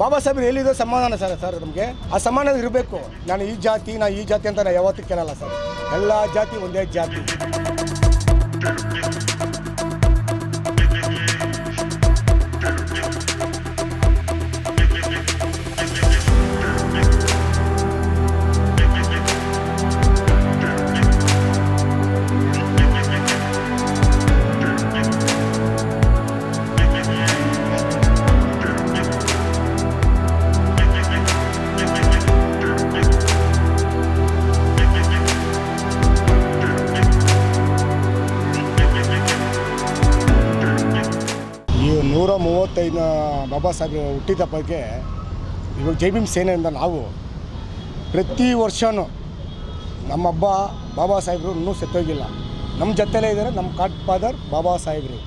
ಬಾಬಾ ಸಾಹೇಬ್ರು ಹೇಳಿದ್ದು ಸಮಾಧಾನ ಸರ್ ನಮಗೆ ಆ ಸಮಾನ ಇರಬೇಕು. ನಾನು ಈ ಜಾತಿ ಅಂತ ನಾನು ಯಾವತ್ತೂ ಕೇಳಲ್ಲ ಸರ್. ಎಲ್ಲ ಜಾತಿ ಒಂದೇ ಜಾತಿ. ಈ 135ನ ಬಾಬಾ ಸಾಹೇಬ್ ಹುಟ್ಟಿದ ಬಗ್ಗೆ ಇವಾಗ ಜೈ ಭೀಮ್ ಸೇನೆಯಿಂದ ನಾವು ಪ್ರತಿ ವರ್ಷವೂ ನಮ್ಮ ಹಬ್ಬ ಬಾಬಾ ಸಾಹೇಬರು ಇನ್ನೂ ಸತ್ತೋಗಿಲ್ಲ. ನಮ್ಮ ಜೊತೆಲೇ ಇದ್ದಾರೆ ನಮ್ಮ ಗಾಡ್ ಫಾದರ್ ಬಾಬಾ ಸಾಹೇಬರು.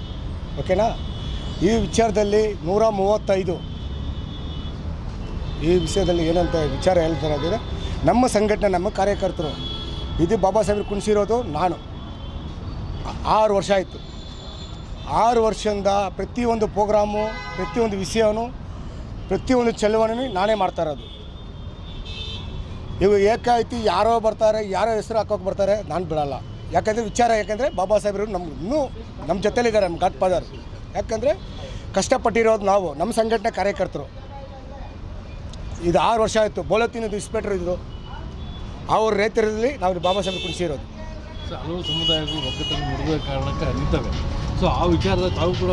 ಓಕೆನಾ? ಈ ವಿಚಾರದಲ್ಲಿ 135 ಈ ವಿಷಯದಲ್ಲಿ ಏನಂತ ವಿಚಾರ ಹೇಳ್ತಾರೆ ಅಂದರೆ ನಮ್ಮ ಸಂಘಟನೆ, ನಮ್ಮ ಕಾರ್ಯಕರ್ತರು ಇದು ಬಾಬಾ ಸಾಹೇಬರು ಕುಣಿಸಿರೋದು ನಾನು 6 ವರ್ಷ ಆಯಿತು. 6 ವರ್ಷದಿಂದ ಪ್ರತಿಯೊಂದು ಪ್ರೋಗ್ರಾಮು, ಪ್ರತಿಯೊಂದು ವಿಷಯನೂ, ಪ್ರತಿಯೊಂದು ಚಳವಣೆ ನಾನೇ ಮಾಡ್ತಾ ಇರೋದು. ಇವು ಏಕಾಯ್ತು ಯಾರೋ ಬರ್ತಾರೆ, ಯಾರೋ ಹೆಸರು ಹಾಕೋಕೆ ಬರ್ತಾರೆ, ನಾನು ಬಿಡಲ್ಲ. ಯಾಕಂದರೆ ಬಾಬಾ ಸಾಹೇಬರು ಇನ್ನೂ ನಮ್ಮ ಜೊತೆಲಿದ್ದಾರೆ, ನಮ್ಮ ಗಾಡ್ ಫಾದರ್. ಯಾಕಂದರೆ ಕಷ್ಟಪಟ್ಟಿರೋದು ನಾವು, ನಮ್ಮ ಸಂಘಟನೆ ಕಾರ್ಯಕರ್ತರು. ಇದು 6 ವರ್ಷ ಆಯಿತು. ಬೋಲತ್ತಿನದು ಇನ್ಸ್ಪೆಕ್ಟರ್ ಇದ್ದರು, ಅವ್ರ ರೈತರಲ್ಲಿ ನಾವು ಬಾಬಾ ಸಾಹೇಬರು ಕುಣಿಸಿರೋದು. ಸೊ ಹಲವು ಸಮುದಾಯಗಳು ಒಗ್ಗಟ್ಟನ್ನು ಮುರಿದ ಕಾರಣಕ್ಕೆ ನಿಂತವೆ. ಸೊ ಆ ವಿಚಾರದ ತಾವು ಕೂಡ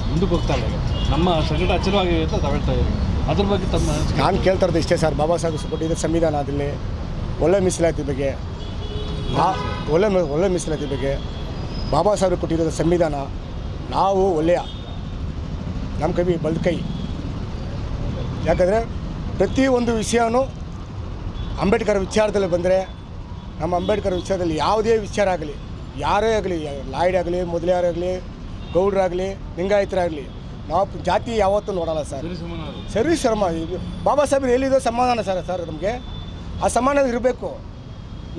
ಮುಂದಕ್ಕೆ ಹೋಗ್ತಾ ಇಲ್ಲ. ನಮ್ಮ ಸಂಘಟನೆ ಅಚಲವಾಗಿ ಅಂತ ತಾವು ಹೇಳ್ತಾ ಇದ್ದೀವಿ. ಅದ್ರ ಬಗ್ಗೆ ತಮ್ಮ ನಾನು ಕೇಳ್ತಾ ಇರೋದು ಇಷ್ಟೇ ಸರ್. ಬಾಬಾ ಸಾಹೇಬ್ ಕೊಟ್ಟಿದ್ದ ಸಂವಿಧಾನದಲ್ಲಿ ಒಳ್ಳೆ ಮೀಸಲಾತಿ ಬಗ್ಗೆ, ಒಳ್ಳೆ ಮೀಸಲಾತಿ ಬಗ್ಗೆ ಬಾಬಾ ಸಾಹೇಬ್ ಕೊಟ್ಟಿರೋ ಸಂವಿಧಾನ ನಾವು ಒಳ್ಳೆಯ ನಮ್ಮ ಕೈ ಬಲ್ದ ಕೈ. ಯಾಕಂದರೆ ಪ್ರತಿಯೊಂದು ವಿಷಯನೂ ಅಂಬೇಡ್ಕರ್ ವಿಚಾರದಲ್ಲಿ ಬಂದರೆ, ನಮ್ಮ ಅಂಬೇಡ್ಕರ್ ವಿಚಾರದಲ್ಲಿ ಯಾವುದೇ ವಿಚಾರ ಆಗಲಿ, ಯಾರೇ ಆಗಲಿ, ಲಾಯ್ಡ್ ಆಗಲಿ, ಮೊದಲಿಯಾರಾಗಲಿ, ಗೌಡ್ರಾಗಲಿ, ಲಿಂಗಾಯತರಾಗಲಿ, ನಾವು ಜಾತಿ ಯಾವತ್ತೂ ನೋಡಲ್ಲ ಸರ್. ಸರಿ ಶ್ರಮ. ಬಾಬಾ ಸಾಹೇಬ್ರು ಹೇಳಿದ್ದು ಸಮಾಧಾನ ಸರ್ ನಮಗೆ ಆ ಸಮಾನ ಇರಬೇಕು.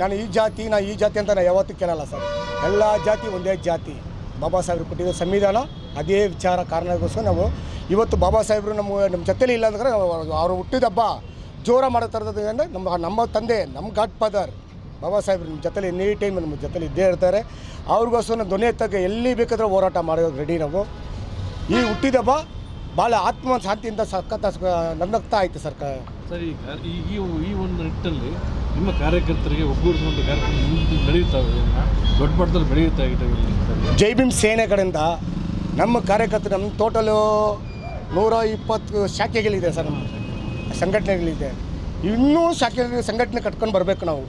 ನಾನು ಈ ಜಾತಿ ಅಂತ ನಾನು ಯಾವತ್ತೂ ಕೇಳಲ್ಲ ಸರ್. ಎಲ್ಲ ಜಾತಿ ಒಂದೇ ಜಾತಿ. ಬಾಬಾ ಸಾಹೇಬ್ರು ಕೊಟ್ಟಿರೋ ಸಂವಿಧಾನ ಅದೇ ವಿಚಾರ ಕಾರಣಕ್ಕೋಸ್ಕರ ನಾವು ಇವತ್ತು ಬಾಬಾ ಸಾಹೇಬರು ನಮ್ಮ ಜೊತೆಲಿ ಇಲ್ಲ ಅಂದ್ರೆ ಅವರು ಹುಟ್ಟಿದ ಹಬ್ಬ ಜೋರ ಮಾಡೋ ಥರದ್ದು ಅಂದರೆ ನಮ್ಮ ತಂದೆ, ನಮ್ಮ ಗಾಡ್ ಫಾದರ್ ಬಾಬಾ ಸಾಹೇಬ್ರು ನಮ್ಮ ಜೊತೆಲಿ ಎನಿ ಟೈಮ್ ನಮ್ಮ ಜೊತೆಲಿ ಇದ್ದೇ ಇರ್ತಾರೆ. ಅವ್ರಿಗೋಸ್ಕರ ನಮ್ಮ ಧ್ವನಿ ಎತ್ತಕ್ಕೆ ಎಲ್ಲಿ ಬೇಕಾದರೂ ಹೋರಾಟ ಮಾಡೋದು ರೆಡಿ ನಾವು. ಈ ಹುಟ್ಟಿದ ಹಬ್ಬ ಭಾಳ ಆತ್ಮ ಶಾಂತಿಯಿಂದ ನನ್ನಗ್ತಾ ಆಯಿತು ಸರ್. ಸರಿ, ಈ ಒಂದು ನಿಟ್ಟಲ್ಲಿ ನಿಮ್ಮ ಕಾರ್ಯಕರ್ತರಿಗೆ ಒಗ್ಗೂಡಿಸುವಂಥ ಕಾರ್ಯಕ್ರಮ ನಡೆಯುತ್ತವೆ, ದೊಡ್ಡ ಮಟ್ಟದಲ್ಲಿ ಬೆಳೆಯುತ್ತಾ ಇದೆ. ಜೈ ಭೀಮ್ ಸೇನೆ ಕಡೆಯಿಂದ ನಮ್ಮ ಕಾರ್ಯಕರ್ತರು, ನಮ್ಮ ಟೋಟಲು 120 ಶಾಖೆಗಳಿದೆ ಸರ್. ನಮ್ಮ ಸಂಘಟನೆಗಳಿದೆ. ಇನ್ನೂ ಸಂಘಟನೆ ಕಟ್ಕೊಂಡು ಬರಬೇಕು ನಾವು.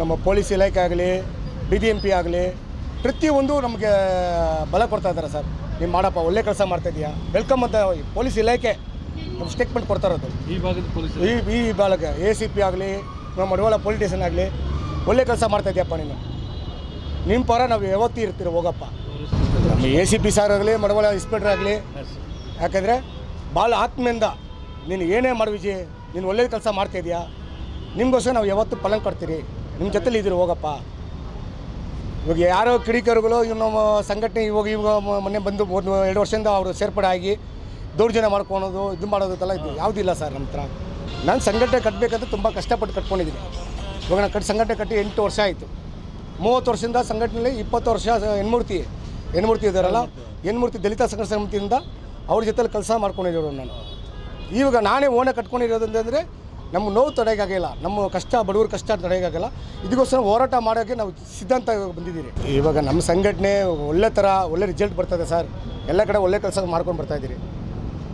ನಮ್ಮ ಪೊಲೀಸ್ ಇಲಾಖೆ ಆಗಲಿ, BBMP ಆಗಲಿ, ಪ್ರತಿಯೊಂದು ನಮಗೆ ಬಲ ಕೊಡ್ತಾ ಇದ್ದಾರೆ ಸರ್. ನೀವು ಮಾಡಪ್ಪ, ಒಳ್ಳೆ ಕೆಲಸ ಮಾಡ್ತಾಯಿದ್ದೀಯಾ, ವೆಲ್ಕಮ್ ಅಂತ ಪೊಲೀಸ್ ಇಲಾಖೆ ನಮ್ಮ ಸ್ಟೇಟ್ಮೆಂಟ್ ಕೊಡ್ತಾ ಇರೋದು. ಈ ಭಾಗದ ಪೊಲೀಸ್ ಈ ಭಾಗಕ್ಕೆ ACP ಆಗಲಿ, ನಮ್ಮ ಮಡವಾಳ ಪೊಲೀಸ್ ಸ್ಟೇಷನ್ ಆಗಲಿ, ಒಳ್ಳೆ ಕೆಲಸ ಮಾಡ್ತಾಯಿದ್ದೀಯಪ್ಪ ನೀನು, ನಿಮ್ಮ ಪರ ನಾವು ಯಾವತ್ತೂ ಇರ್ತೀರಿ, ಹೋಗಪ್ಪ. ನಮ್ಮ ACP ಸಾರ್ ಆಗಲಿ, ಮಡವಾಳ ಇನ್ಸ್ಪೆಕ್ಟರ್ ಆಗಲಿ, ಯಾಕಂದರೆ ಭಾಳ ಆತ್ಮೆಯಿಂದ ನೀನು ಏನೇ ಮಾಡ್ವಿಜಿ, ನೀನು ಒಳ್ಳೆ ಕೆಲಸ ಮಾಡ್ತಾಯಿದ್ದೀಯಾ, ನಿಮಗೋಸ್ಕರ ನಾವು ಯಾವತ್ತೂ ಫಲ ಕೊಡ್ತೀರಿ, ನಿಮ್ಮ ಜೊತೆಲಿ ಇದ್ದೀರಿ, ಹೋಗಪ್ಪ. ಇವಾಗ ಯಾರೋ ಕಿಡಿಕರುಗಳು ನಮ್ಮ ಸಂಘಟನೆ ಇವಾಗ ಮೊನ್ನೆ ಬಂದು 1-2 ವರ್ಷದಿಂದ ಅವರು ಸೇರ್ಪಡೆ ಆಗಿ ದೌರ್ಜನ್ಯ ಮಾಡ್ಕೊಳೋದು, ಇದು ಮಾಡೋದಕ್ಕೆಲ್ಲ ಇದು ಯಾವುದಿಲ್ಲ ಸರ್ ನಮ್ಮ ಹತ್ರ. ನಾನು ಸಂಘಟನೆ ಕಟ್ಟಬೇಕಂತ ತುಂಬ ಕಷ್ಟಪಟ್ಟು ಕಟ್ಕೊಂಡಿದ್ದೀನಿ. ಇವಾಗ ನಾನು ಸಂಘಟನೆ ಕಟ್ಟಿ 8 ವರ್ಷ ಆಯಿತು. 30 ವರ್ಷದಿಂದ ಸಂಘಟನೆಯಲ್ಲಿ 20 ವರ್ಷ ಹೆಣ್ಮೂರ್ತಿ ಇದ್ದಾರಲ್ಲ, ಹೆಣ್ಮೂರ್ತಿ ದಲಿತ ಸಂಘರ್ಷ ಸಮಿತಿಯಿಂದ ಅವ್ರ ಜೊತೆಲಿ ಕೆಲಸ ಮಾಡ್ಕೊಂಡಿರೋರು ನಾನು. ಇವಾಗ ನಾನೇ ಓಣ ಕಟ್ಕೊಂಡಿರೋದಂದರೆ ನಮ್ಮ ನೋವು ತಡೆಯೋಕ್ಕಾಗಿಲ್ಲ, ನಮ್ಮ ಕಷ್ಟ, ಬಡವ್ರ ಕಷ್ಟ ತಡೆಯೋಕ್ಕಾಗಲ್ಲ. ಇದಕ್ಕೋಸ್ಕರ ಹೋರಾಟ ಮಾಡೋಕ್ಕೆ ನಾವು ಸಿದ್ಧಾಂತ ಬಂದಿದ್ದೀರಿ. ಇವಾಗ ನಮ್ಮ ಸಂಘಟನೆ ಒಳ್ಳೆ ರಿಸಲ್ಟ್ ಬರ್ತದೆ ಸರ್. ಎಲ್ಲ ಕಡೆ ಒಳ್ಳೆ ಕೆಲಸ ಮಾಡ್ಕೊಂಡು ಬರ್ತಾಯಿದ್ದೀರಿ.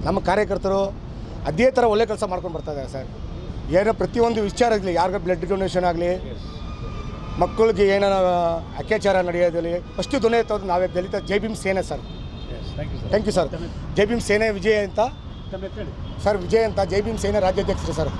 ನಮ್ಮ ಕಾರ್ಯಕರ್ತರು ಅದೇ ಥರ ಒಳ್ಳೆ ಕೆಲಸ ಮಾಡ್ಕೊಂಡು ಬರ್ತಾಯಿದ್ದಾರೆ ಸರ್. ಏನೋ ಪ್ರತಿಯೊಂದು ವಿಚಾರ ಆಗಲಿ, ಯಾರಿಗೂ ಬ್ಲಡ್ ಡೊನೇಷನ್ ಆಗಲಿ, ಮಕ್ಕಳಿಗೆ ಏನಾರ ಅತ್ಯಾಚಾರ ನಡೆಯೋದಲ್ಲಿ ಫಸ್ಟು ಧ್ವನಿ ಎತ್ತೋದು ನಾವೇ ದಲಿತ Jai Bhim Sene sir. Thank you sir. Jai Bhim Sene Vijay ಅಂತ ಸರ್, ವಿಜಯ್ ಅಂತ, ಜೈ ಭೀಮ್ ಸೇನೆ ರಾಜ್ಯಾಧ್ಯಕ್ಷರು ಸರ್.